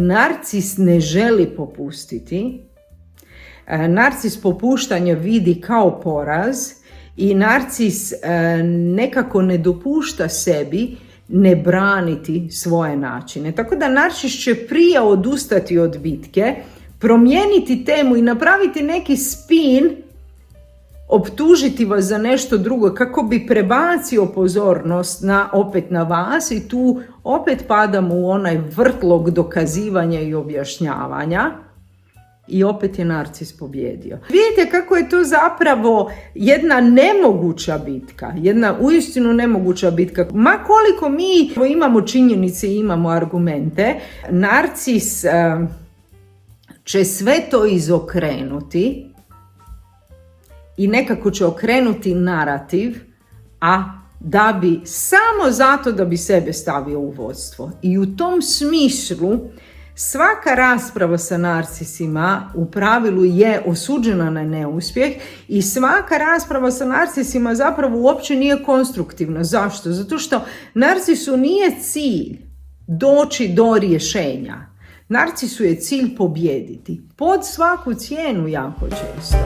narcis ne želi popustiti. Narcis popuštanje vidi kao poraz i narcis nekako ne dopušta sebi ne braniti svoje načine. Tako da narcis će prije odustati od bitke, promijeniti temu i napraviti neki spin, optužiti vas za nešto drugo kako bi prebacio pozornost opet na vas i tu opet padamo u onaj vrtlog dokazivanja i objašnjavanja i opet je narcis pobjedio. Vidite kako je to zapravo jedna nemoguća bitka, jedna uistinu nemoguća bitka. Ma koliko mi imamo činjenice i imamo argumente, narcis će sve to izokrenuti i nekako će okrenuti narativ, a da bi samo zato da bi sebe stavio u vodstvo. I u tom smislu svaka rasprava sa narcisima u pravilu je osuđena na neuspjeh i svaka rasprava sa narcisima zapravo uopće nije konstruktivna. Zašto? Zato što narcisu nije cilj doći do rješenja. Narcisu je cilj pobijediti pod svaku cijenu jako često.